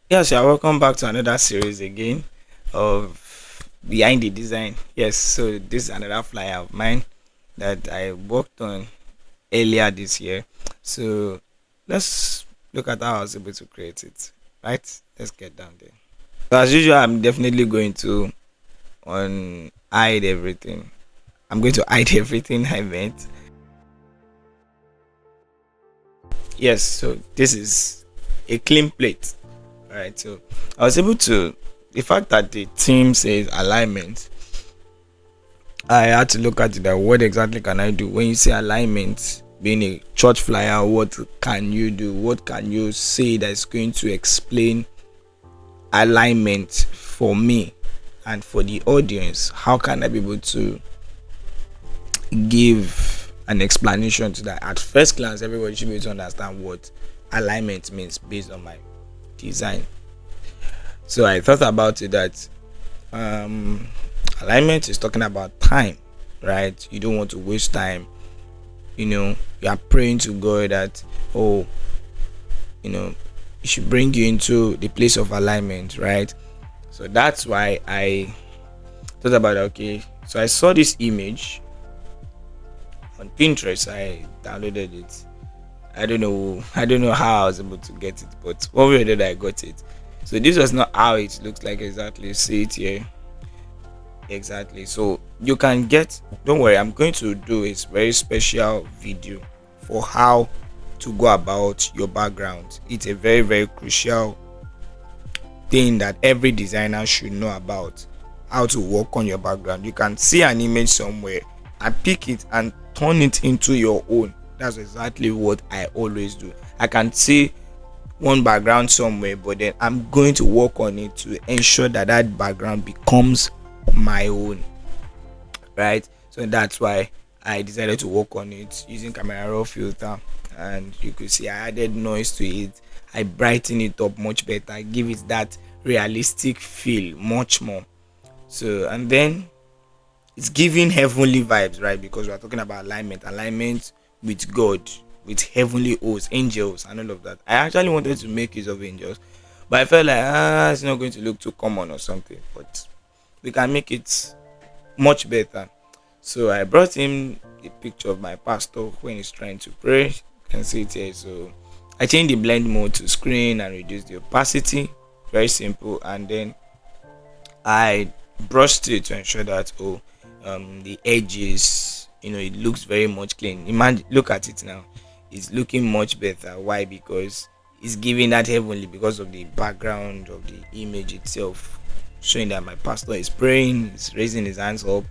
Yes, you're welcome back to another series again of Behind the Design. Yes, so this is another flyer of mine that I worked on earlier this year. So let's look at how I was able to create it. Right? Let's get down there. So as usual, I'm definitely going to on hide everything. I'm going to hide everything I meant. Yes, so this is a clean plate. Alright, so I was able to the fact that the team says alignment, I had to look at it that what exactly can I do when you say alignment, being a church flyer, what can you do? What can you say that's going to explain alignment for me and for the audience? How can I be able to give an explanation to that? At first glance, everybody should be able to understand what alignment means based on my design. So I thought about it that um alignment is talking about time, right? You don't want to waste time. You are praying to God that, oh, it should bring you into the place of alignment, right? So that's why I thought about, okay, so I saw this image on Pinterest. I downloaded it. I don't know how I was able to get it, but one way or the other I got it. So this was not how it looks like exactly. See it here. Exactly. So you can get, don't worry, I'm going to do a very special video for how to go about your background. It's a very, very crucial thing that every designer should know about, how to work on your background. You can see an image somewhere and pick it and turn it into your own. That's exactly what I always do. I can see one background somewhere, but then I'm going to work on it to ensure that that background becomes my own, right? So that's why I decided to work on it using camera raw filter, and you could see I added noise to it. I brighten it up much better, give it that realistic feel much more. So and then it's giving heavenly vibes, right? Because we're talking about alignment with God, with heavenly hosts, angels, and all of that. I actually wanted to make use of angels, but I felt like it's not going to look too common or something. But we can make it much better. So I brought him a picture of my pastor when he's trying to pray. You can see it here. So I changed the blend mode to screen and reduced the opacity. Very simple. And then I brushed it to ensure that the edges, it looks very much clean. Imagine, look at it now. It's looking much better. Why? Because it's giving that heavenly because of the background of the image itself, showing that my pastor is praying, is raising his hands up,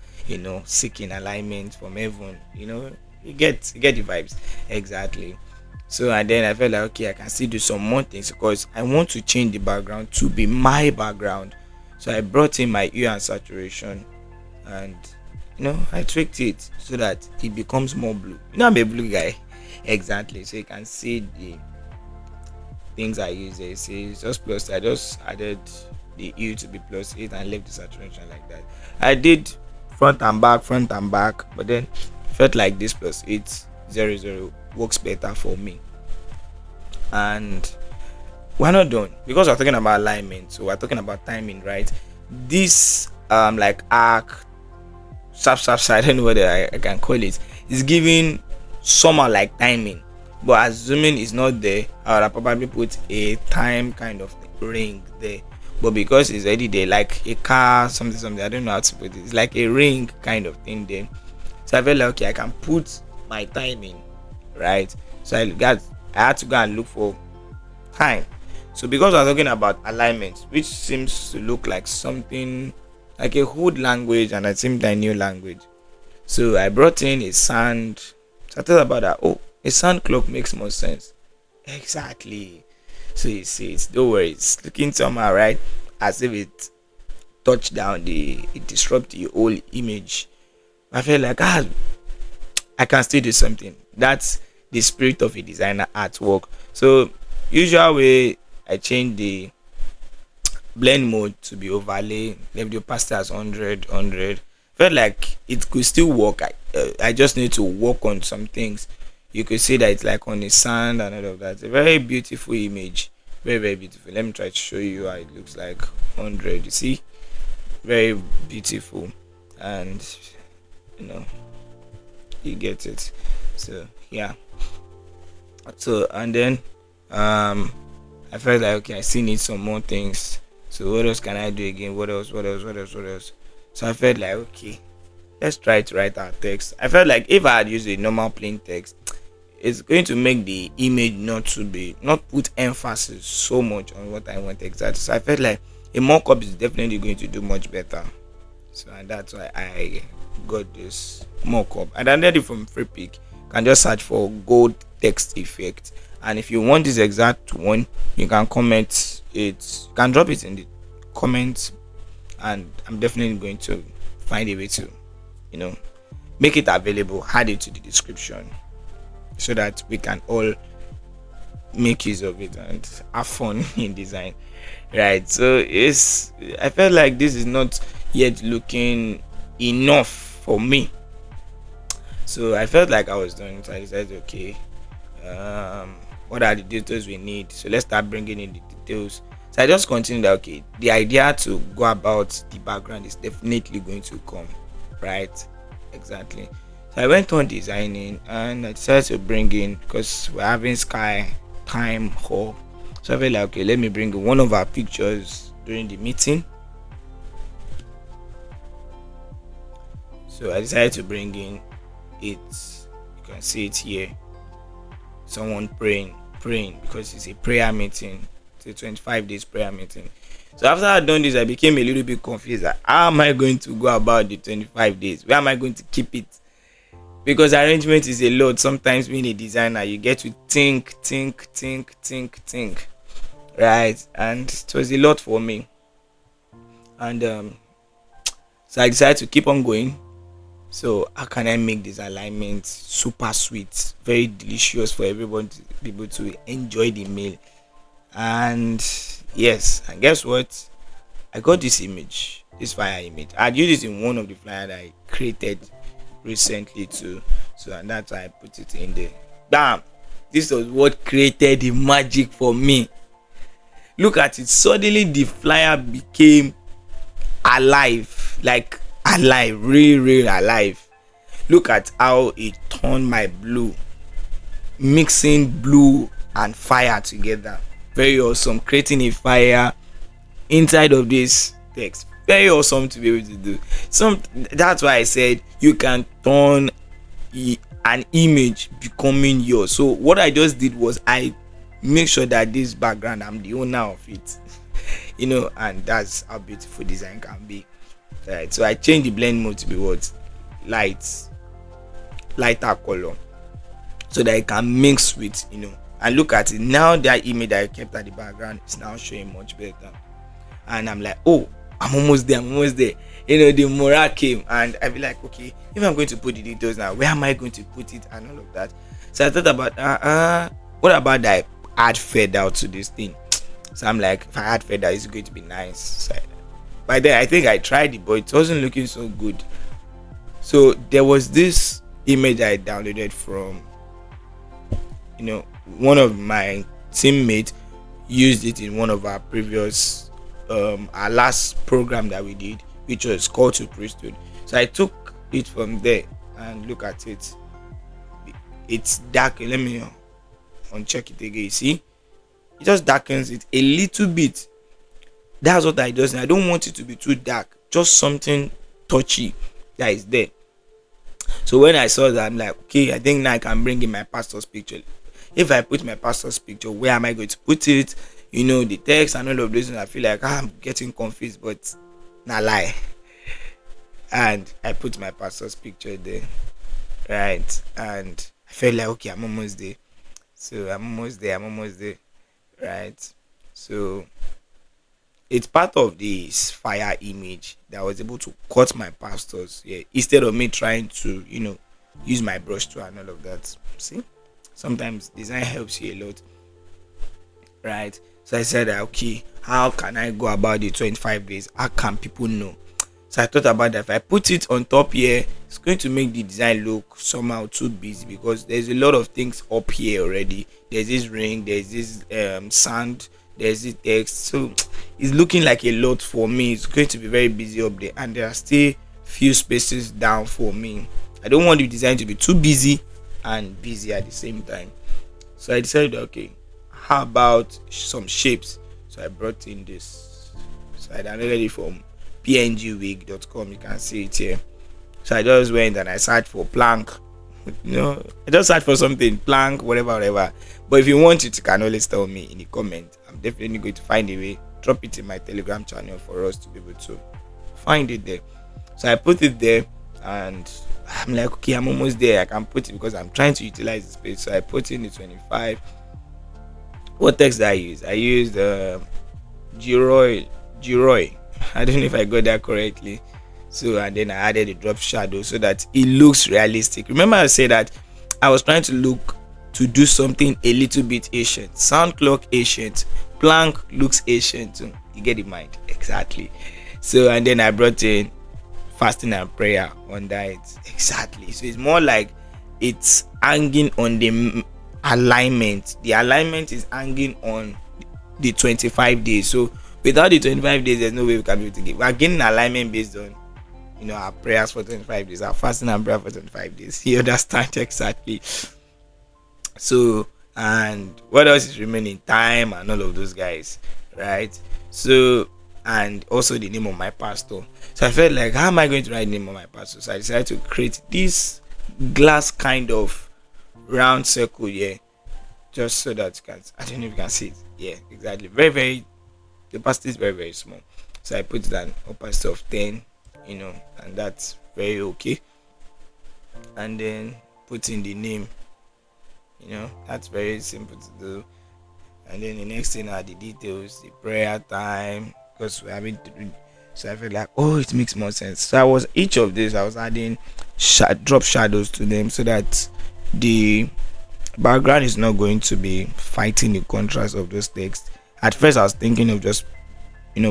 seeking alignment from heaven. You get the vibes exactly. So and then I felt like, okay, I can still do some more things because I want to change the background to be my background. So I brought in my hue and saturation, and I tweaked it so that it becomes more blue. I'm a blue guy. Exactly. So you can see the things I use there. See, it's just plus. I just added the hue to be +8 and left the saturation like that. I did front and back, but then felt like this +8 00 works better for me. And we're not done because we're talking about alignment, so we're talking about timing, right? This like arc, sharp, I don't know what I can call it, is giving somehow like timing, but assuming it's not there, I would probably put a time kind of ring there. But because it's already there, like a car, something, I don't know how to put it. It's like a ring kind of thing there. So I felt like, okay, I can put my timing, right? So I had to go and look for time. So because we're talking about alignment, which seems to look like something like a old language and at the same time new language. So I brought in a sound. So I thought about that. Oh, a sound clock makes more sense. Exactly. So you see, don't worry, it's looking somehow right, as if it touched down it disrupt the whole image. I feel like I can still do something. That's the spirit of a designer at work. So usual way, I change the blend mode to be overlay, left the opacity as 100. Felt like it could still work. I just need to work on some things. You could see that it's like on the sand and all of that. It's a very beautiful image, Very, very beautiful. Let me try to show you how it looks like. 100. You see, very beautiful, and you know, you get it. So yeah. So and then I felt like, okay, I still need some more things. So what else can I do again? What else? What else? What else? What else? So I felt like, okay, let's try to write our text. I felt like if I had used a normal plain text, it's going to make the image not put emphasis so much on what I want exactly. So I felt like a mock-up is definitely going to do much better. So and that's why I got this mock-up. And I did it from FreePic. You can just search for gold text effect. And if you want this exact one, you can comment it. You can drop it in the comments, and I'm definitely going to find a way to, make it available, add it to the description, so that we can all make use of it and have fun in design, right? So I felt like this is not yet looking enough for me, so I felt like I was done. So I decided, okay, what are the details we need? So let's start bringing in the details. So I just continued that, okay, the idea to go about the background is definitely going to come, right? Exactly. So I went on designing, and I decided to bring in, because we're having sky time hall. So I felt like, okay, let me bring in one of our pictures during the meeting. So I decided to bring in it. You can see it here. Someone praying because it's a prayer meeting. It's a 25 days prayer meeting. So after I done this, I became a little bit confused. Like, how am I going to go about the 25 days? Where am I going to keep it? Because arrangement is a lot. Sometimes being a designer, you get to think, right? And it was a lot for me. And so I decided to keep on going. So how can I make this alignment super sweet, very delicious for everyone to be able to enjoy the meal? And yes, and guess what? I got this image, this fire image. I used it in one of the flyers that I created recently too. So and that's why I put it in there. Bam! This was what created the magic for me. Look at it. Suddenly the flyer became alive, like alive, real alive. Look at how it turned my blue, mixing blue and fire together. Very awesome. Creating a fire inside of this text, very awesome to be able to do. That's why I said you can turn an image becoming yours. So what I just did was I make sure that this background, I'm the owner of it. And that's how beautiful design can be, right? So I changed the blend mode to be what? Lighter color, so that it can mix with, and look at it now. That image that I kept at the background is now showing much better. And I'm like, oh, I'm almost there. The morale came, and I be like, okay, if I'm going to put the details now, where am I going to put it and all of that? So I thought about what about that I add feather to this thing? So I'm like, if I add feather, it's going to be nice. So by then I think I tried it, but it wasn't looking so good. So there was this image I downloaded from, one of my teammates used it in one of our previous our last program that we did, which was Call to Priesthood. So I took it from there, and look at it. It's dark. Let me uncheck it again. You see, it just darkens it a little bit. That's what I do. I don't want it to be too dark, just something touchy that is there. So when I saw that, I'm like, okay, I think now I can bring in my pastor's picture. If I put my pastor's picture, where am I going to put it? The text and all of this, and I feel like I'm getting confused, but not lie. And I put my pastor's picture there, right? And I felt like, okay, I'm almost there. So I'm almost there, right? So it's part of this fire image that I was able to cut my pastors, instead of me trying to, use my brush tool and all of that. See, sometimes design helps you a lot, right? So I said, okay, how can I go about the 25 days? How can people know? So I thought about that. If I put it on top here, it's going to make the design look somehow too busy, because there's a lot of things up here already. There's this ring, there's this sand, there's the text. So it's looking like a lot for me. It's going to be very busy up there, and there are still few spaces down for me. I don't want the design to be too busy and busy at the same time. So I decided, okay, how about some shapes? So I brought in this. So I downloaded it from pngwig.com. You can see it here. So I just went and I searched for plank. I just searched for something, plank, whatever. But if you want it, you can always tell me in the comment. I'm definitely going to find a way. Drop it in my Telegram channel for us to be able to find it there. So I put it there, and I'm like, okay, I'm almost there. I can put it because I'm trying to utilize the space. So I put in the 25. What text did I use? I used Giroy. I don't know if I got that correctly. So, and then I added a drop shadow so that it looks realistic. Remember I said that I was trying to do something a little bit ancient. Sound clock ancient. Plank looks ancient. You get the mind. Exactly. So, and then I brought in fasting and prayer under it. Exactly. So it's more like it's hanging on the alignment. The alignment is hanging on the 25 days. So without the 25 days, there's no way we can be able to give. We are getting alignment based on our prayers for 25 days, our fasting and prayer for 25 days. You understand exactly. So, and what else is remaining? Time and all of those guys, right? So, and also the name of my pastor. So I felt like, how am I going to write the name of my pastor? So I decided to create this glass kind of round circle here, just so that you can, I don't know if you can see it. Yeah, exactly. The pastor is very small. So I put an opacity of 10, and that's very okay. And then put in the name, that's very simple to do. And then the next thing are the details, the prayer time, because we're having to read. So I felt like, it makes more sense. So I was adding drop shadows to them so that the background is not going to be fighting the contrast of those texts. At first I was thinking of just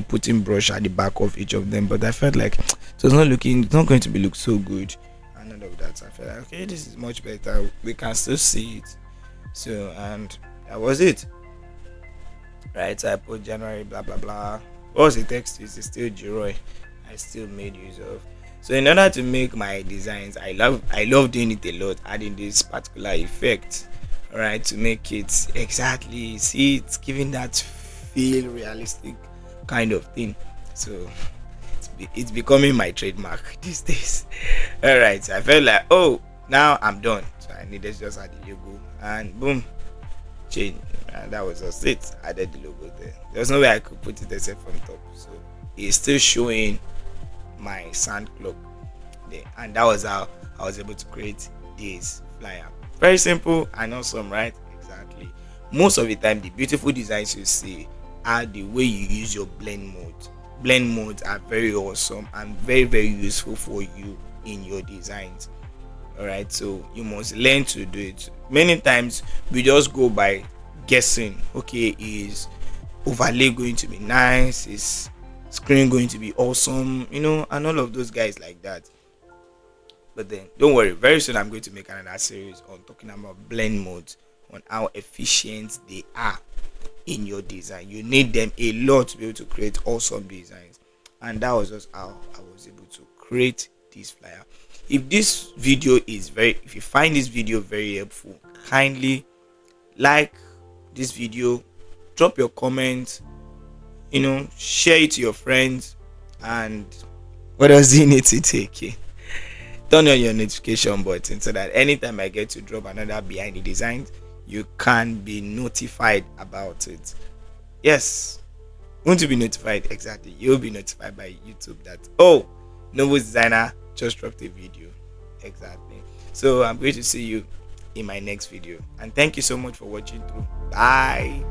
putting brush at the back of each of them, but I felt like it's not going to look so good and all of that. So I felt like, okay, this is much better, we can still see it. So, and that was it, right? So I put January blah blah blah. What was the text? It's still Giroy. I still made use of. So in order to make my designs, I love doing it a lot, adding this particular effect, right, to make it exactly, see, it's giving that feel realistic kind of thing. So it's becoming my trademark these days. All right, so I felt like, now I'm done. So I needed just add the logo, and boom, change. And that was just it. I added the logo there. There's no way I could put it except from top. So it's still showing my sound clock there, and that was how I was able to create this flyer. Very simple and awesome, right? Exactly. Most of the time, the beautiful designs you see are the way you use your blend mode. Blend modes are very awesome and very useful for you in your designs. All right, so you must learn to do it. Many times we just go by guessing. Okay, is overlay going to be nice? Is screen going to be awesome? And all of those guys like that. But then don't worry, very soon I'm going to make another series on talking about blend modes, on how efficient they are in your design. You need them a lot to be able to create awesome designs, and that was just how I was able to create this flyer. If you find this video very helpful, kindly like this video, drop your comments, share it to your friends, and what else do you need to take in? Turn on your notification button so that anytime I get to drop another behind the designs, you can be notified about it. Yes, won't you be notified? Exactly, you'll be notified by YouTube that Novus designer just dropped a video. Exactly. So I'm going to see you in my next video, and thank you so much for watching through. Bye.